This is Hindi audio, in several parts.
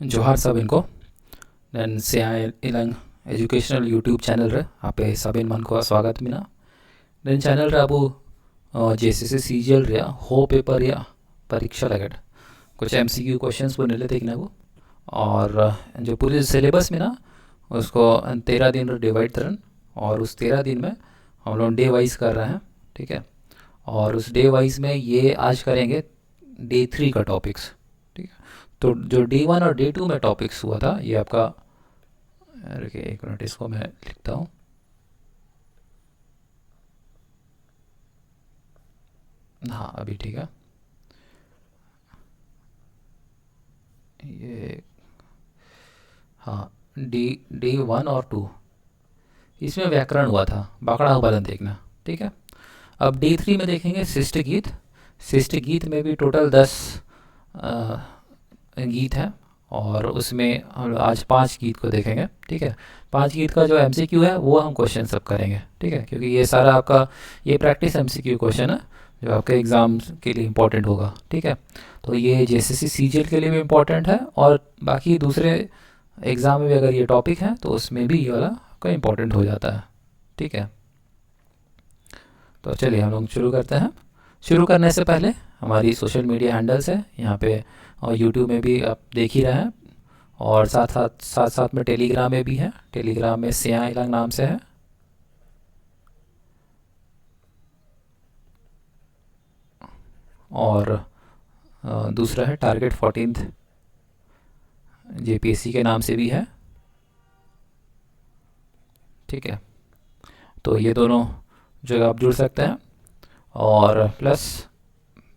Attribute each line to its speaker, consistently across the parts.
Speaker 1: जोहार सब इनको नन से आए इलंग एजुकेशनल यूट्यूब चैनल रे आपे सबिन मन को स्वागत मिना नन चैनल रे अबू जेसीसी सीजीएल रे हो पेपर या परीक्षा लगट कुछ एमसीक्यू क्वेश्चंस बने ले देखना वो और जो पूरे सिलेबस में ना उसको 13 दिन डिवाइड करन और उस 13 दिन में हम लोग डे वाइज कर रहे हैं। ठीक है। और उस डे वाइज में ये आज करेंगे डे 3 का टॉपिक्स। ठीक है। तो जो डे 1 और डे 2 में टॉपिक्स हुआ था ये आपका, रुकिए एक मिनट इसको मैं लिखता हूँ। हाँ अभी ठीक है। ये हाँ, डे 1 और 2 इसमें व्याकरण हुआ था, बाकड़ा उपादन देखना। ठीक है। अब डे 3 में देखेंगे शिष्ट गीत। शिष्ट गीत में भी टोटल 10 गीत हैं और उसमें हम आज 5 गीत को देखेंगे। ठीक है। 5 गीत का जो एमसीक्यू है वो हम क्वेश्चन सब करेंगे। ठीक है, क्योंकि ये सारा आपका ये प्रैक्टिस एमसीक्यू क्वेश्चन है जो आपके एग्ज़ाम के लिए इम्पोर्टेंट होगा। ठीक है। तो ये जेसीसी सीजीएल के लिए भी इम्पोर्टेंट है और बाकी दूसरे एग्ज़ाम में भी अगर ये टॉपिक है तो उसमें भी ये वाला आपका इम्पोर्टेंट हो जाता है। ठीक है। तो चलिए हम लोग शुरू करते हैं। शुरू करने से पहले हमारी सोशल मीडिया हैंडल्स है यहाँ पे, और यूट्यूब में भी आप देख ही रहे हैं, और साथ साथ में टेलीग्राम में भी है। टेलीग्राम में सिया इलांग नाम से है। और दूसरा है टारगेट 14th जेपीएससी के नाम से भी है। ठीक है। तो ये दोनों जगह आप जुड़ सकते हैं, और प्लस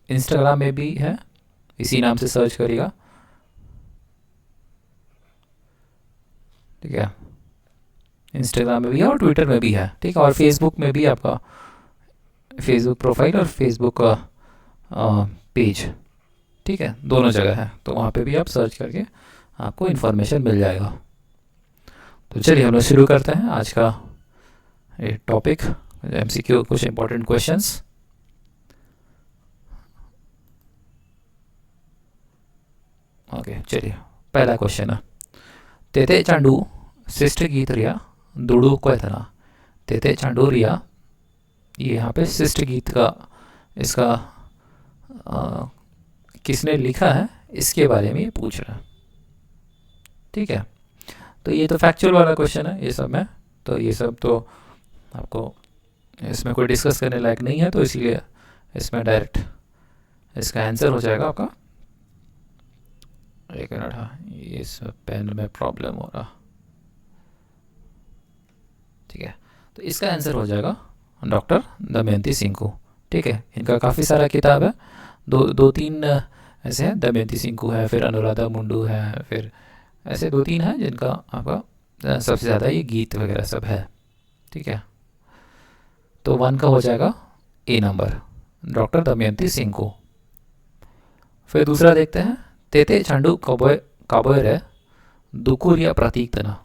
Speaker 1: इंस्टाग्राम में भी है, इसी नाम से सर्च करिएगा। ठीक है। इंस्टाग्राम में भी है और ट्विटर में भी है। ठीक है। और फेसबुक में भी आपका फेसबुक प्रोफाइल और फेसबुक पेज, ठीक है, दोनों जगह है। तो वहाँ पे भी आप सर्च करके आपको इन्फॉर्मेशन मिल जाएगा। तो चलिए हम लोग शुरू करते हैं आज का ये टॉपिक, एमसीक्यू कुछ इंपॉर्टेंट क्वेश्चंस। ओके चलिए, पहला क्वेश्चन है तेते चांडू शिष्ट गीत रिया दुड़ू क्वेतना। तेते चांडू रिया, ये यहाँ पे शिष्ट गीत का इसका आ, किसने लिखा है इसके बारे में ये पूछ रहा है। ठीक है। तो ये तो फैक्चुअल वाला क्वेश्चन है ये सब में, तो ये सब तो आपको इसमें कोई डिस्कस करने लायक नहीं है, तो इसीलिए इसमें डायरेक्ट इसका आंसर हो जाएगा आपका। एक मिनट, हाँ ये इस पेन में प्रॉब्लम हो रहा। ठीक है। तो इसका आंसर हो जाएगा डॉक्टर दमयंती सिंह को। ठीक है। इनका काफ़ी सारा किताब है, दो तीन ऐसे हैं। दमयंती सिंह को है, फिर अनुराधा मुंडू है, फिर ऐसे 2-3 हैं जिनका आपका सबसे ज़्यादा ये गीत वगैरह सब है। ठीक है। तो 1 का हो जाएगा ए नंबर, डॉक्टर दमयंती सिंह को। फिर दूसरा देखते हैं, तेते छांडू कबोय काबोय रे दुकुरिया प्रतीक तना।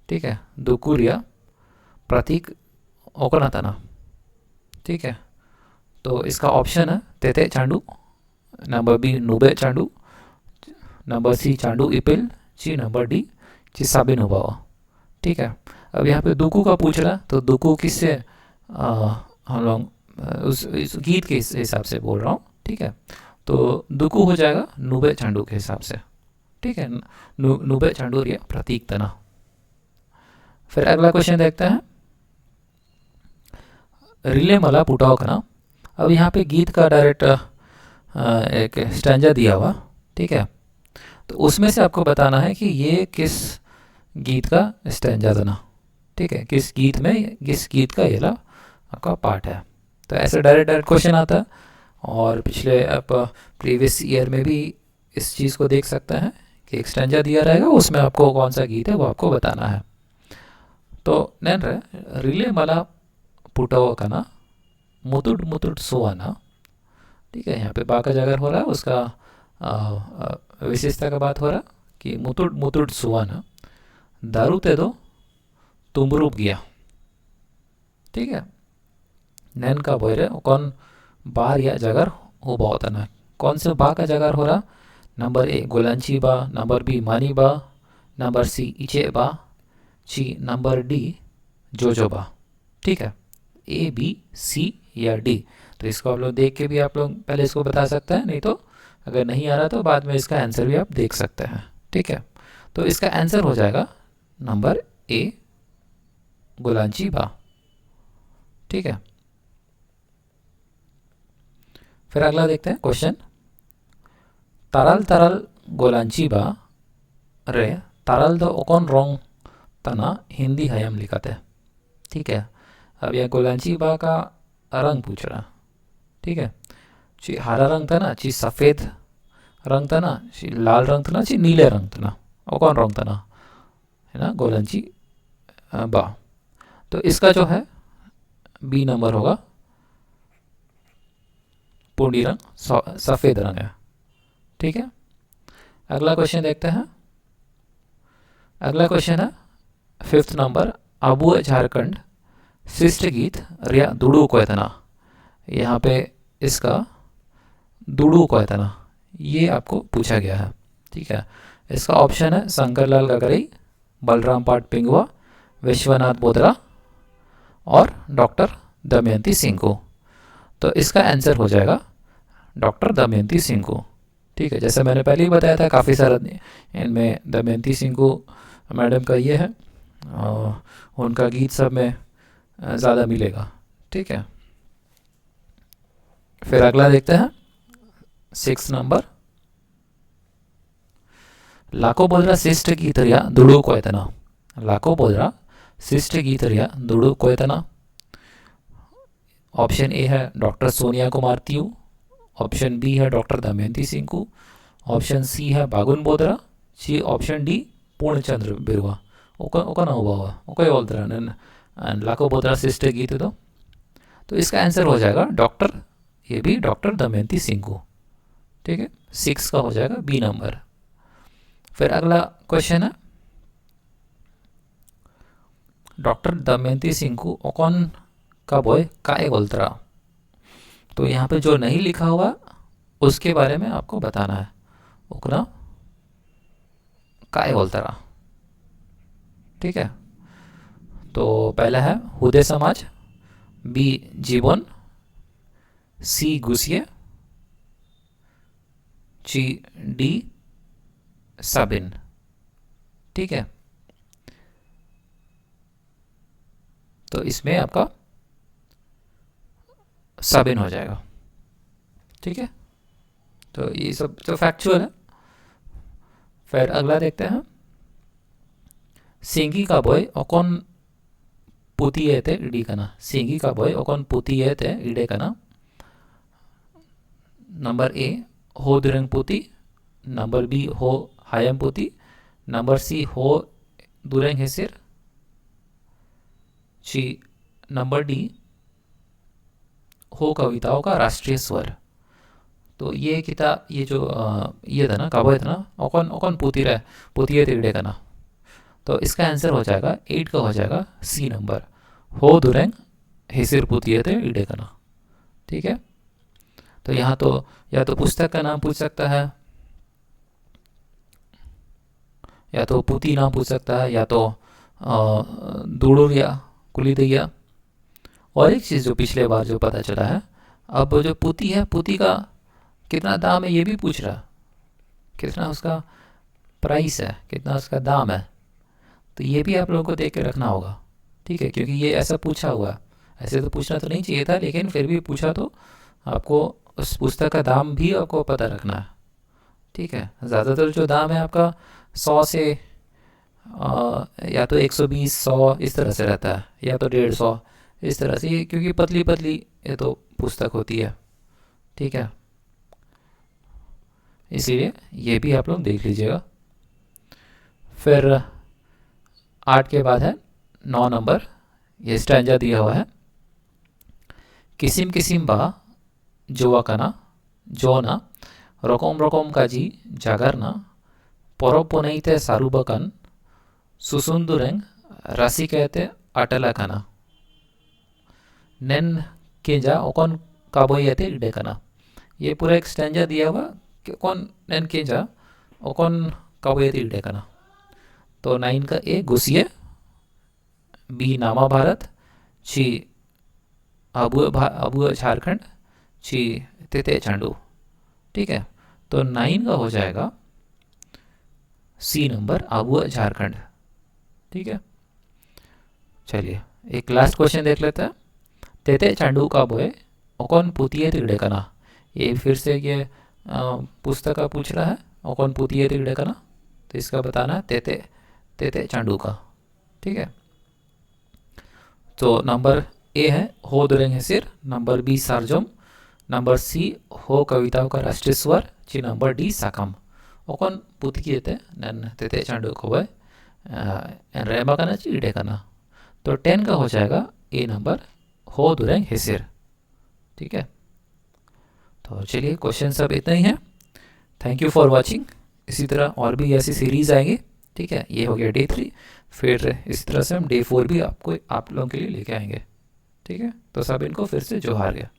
Speaker 1: ठीक है। दुकुरिया प्रतीक ओकना तना। ठीक है। तो इसका ऑप्शन है तेते चांडू, नंबर बी नुबे चांडू, नंबर सी चांडू इपिल, ची नंबर डी चिसाबे नुबावा। ठीक है। अब यहाँ पे दुकू का पूछ रहा, तो दुकू किससे हम लोग उस गीत के हिसाब से बोल रहा हूँ। ठीक है। तो दुकू हो जाएगा नुबे चांडू के हिसाब से। ठीक है। नुबे चांडू रिया प्रतीक तना। फिर अगला क्वेश्चन देखते हैं, रिले मला पुटाओ का। अब यहाँ पे गीत का डायरेक्ट एक स्टैंजा दिया हुआ। ठीक है। तो उसमें से आपको बताना है कि ये किस गीत का स्टैंजा था ना। ठीक है। किस गीत में किस गीत का ये ला आपका पार्ट है। तो ऐसे डायरेक्ट डायरेक्ट क्वेश्चन आता है, और पिछले आप प्रीवियस ईयर में भी इस चीज़ को देख सकते हैं कि एक स्टैंजा दिया रहेगा, उसमें आपको कौन सा गीत है वो आपको बताना है। तो नैन रहे रिले मला पुटाओ का ना मुतुट मुतुट सोआना। ठीक है। यहाँ पे बा का जागर हो रहा है, उसका विशेषता का बात हो रहा कि मुतुट मुतुट सुवाना दारू ते दो तुम रूप गया। ठीक है। नैन का बोल रहे कौन बार या जगर हो बहुत है ना, कौन से बा का जगर हो रहा, नंबर ए गोलांची बा, नंबर बी मानी बा, नंबर सी इचे बा, ची नंबर डी जोजोबा। ठीक है, ए बी सी या डी। तो इसको आप लोग देख के भी आप लोग पहले इसको बता सकते हैं, नहीं तो अगर नहीं आ रहा तो बाद में इसका आंसर भी आप देख सकते हैं। ठीक है, तो इसका आंसर हो जाएगा नंबर ए गोलांची बा। ठीक है, फिर अगला देखते हैं क्वेश्चन। तारल तारल गोलांची बा रे तारल दो ओकन रोंग तना हिंदी हयम लिखते हैं। ठीक है, अब यह गोलांची बा का रंग पूछ रहा। ठीक है, ची हरा रंग था ना, ची सफ़ेद रंग था ना, ची लाल रंग था ना, ची नीले रंग था ना, ओकन रंग था ना, है ना गोलांची बा। तो इसका जो है बी नंबर होगा, पूर्णी रंग सफ़ेद रंग है। ठीक है, अगला क्वेश्चन देखते हैं। अगला क्वेश्चन है 5th नंबर, अबू झारखंड शिष्ट गीत रिया दुड़ू कोयतना। यहाँ पे इसका दुड़ू कोयतना ये आपको पूछा गया है। ठीक है, इसका ऑप्शन है शंकरलाल गगरई, बलराम पाठ पिंगुआ, विश्वनाथ बोदरा और डॉक्टर दमयंती सिंह को। तो इसका आंसर हो जाएगा डॉक्टर दमयंती सिंह को। ठीक है, जैसे मैंने पहले ही बताया था, काफ़ी सारा इनमें दमयंती सिंह को मैडम का ये है, उनका गीत सब में ज़्यादा मिलेगा। ठीक है, फिर अगला देखते हैं 6 नंबर, लाखो बोदरा शिष्ट गीत रिया दुड़ू कोयतना। लाखो बोदरा शिष्ट गीत रिया दुड़ू कोयतना। ऑप्शन ए है डॉक्टर सोनिया कुमार तियू, ऑप्शन बी है डॉक्टर दमयंती सिंह को, ऑप्शन सी है बागुन बोदरा, ची ऑप्शन डी पूर्णचंद्र बिरुआ। ओका हुआ ओके बोलते हैं लाखो बोदरा शिष्ट गीत। तो इसका आंसर हो जाएगा डॉक्टर, ये भी डॉक्टर दमयंती सिंह को। ठीक है, 6 का हो जाएगा बी नंबर। फिर अगला क्वेश्चन है, डॉक्टर दमयंती सिंह को ओकन का बॉय काय बोलतरा। तो यहाँ पे जो नहीं लिखा हुआ उसके बारे में आपको बताना है। ओकना काय बोलतरा। ठीक है, तो पहला है हुदे समाज, बी जीवन, सी गुसिये, ची डी साबिन। ठीक है, तो इसमें आपका साबिन हो जाएगा। ठीक है, तो ये सब तो फैक्चुअल है। फिर अगला देखते हैं, सिंगी का बॉय ओकन पुतिये थे इडी कना। सिंगी का बॉय ओकन पुतिये थे इडे कना। नंबर ए हो दुरंग पुती, नंबर बी हो हायम पुती, नंबर सी हो दुरंग हेसिर, ची नंबर डी हो कविताओं का राष्ट्रीय स्वर। तो ये किताब ये जो ये था ना काबोय था ना, ओकन ओकन पुतिये थे इडे कना। तो इसका आंसर हो जाएगा 8 का हो जाएगा सी नंबर, हो दुरंग हेसिर पुतिये थे इडे कना। ठीक है, तो यहाँ तो या तो पुस्तक का नाम पूछ सकता है, या तो पुती नाम पूछ सकता है, या तो दुड़ुर या कुलीदैया। और एक चीज़ जो पिछले बार जो पता चला है, अब जो पुती है, पुती का कितना दाम है ये भी पूछ रहा, कितना उसका प्राइस है, कितना उसका दाम है। तो ये भी आप लोगों को देख के रखना होगा। ठीक है, क्योंकि ये ऐसा पूछा हुआ है, ऐसे तो पूछना तो नहीं चाहिए था, लेकिन फिर भी पूछा तो आपको उस पुस्तक का दाम भी आपको पता रखना है। ठीक है, ज़्यादातर जो दाम है आपका 100 से या तो 120 100 इस तरह से रहता है, या तो 150 इस तरह से, क्योंकि पतली पतली ये तो पुस्तक होती है। ठीक है, इसीलिए ये भी आप लोग देख लीजिएगा। फिर 8 के बाद है 9 नंबर, ये स्टैंजा दिया हुआ है, किसिम किसिम बा जोवा कना जोना रकम रकम काजी जागरना परपोनईते सारुबकन सुसुंदुरेंग राशि कहते अटला कना नेन केंजा ओकन काबोयते इडे कना। ये पूरा एक स्टैंजा दिया हुआ कि कौन नेन केंजा ओकन कवे तीड़े कना तो 9 का ए गुसिये बी नामा भारत ची अबुआ झारखंड ची तेते चांडू। ठीक है, तो 9 का हो जाएगा सी नंबर अबुआ झारखंड। ठीक है, चलिए एक लास्ट क्वेश्चन देख लेते हैं। तेते चांडू का बोए ओकन पुतिये तिगड़े कना, ये फिर से ये पुस्तक का पूछ रहा है, ओकन पुतिये तिगड़े कना, तो इसका बताना है तेते तेते चांडू का। ठीक है, तो नंबर ए है हो दुरेंग हेसिर, नंबर बी सारजम, नंबर सी हो कविताओं का राष्ट्रीय स्वर ची, नंबर डी साकम ओकन पुतिये ते नन तेते चांडू को बोए एन रेमा कना ची इडे कना, तो 10 का हो जाएगा ए नंबर हो दुरेंग हेसिर। ठीक है, तो चलिए क्वेश्चन सब इतना ही है। Thank you for watching. इसी तरह और भी ऐसी सीरीज आएंगी। ठीक है, ये हो गया डे 3, फिर इसी तरह से हम डे 4 भी आप लोगों के लिए लेके आएंगे। ठीक है, तो सब इनको फिर से जोहार गया।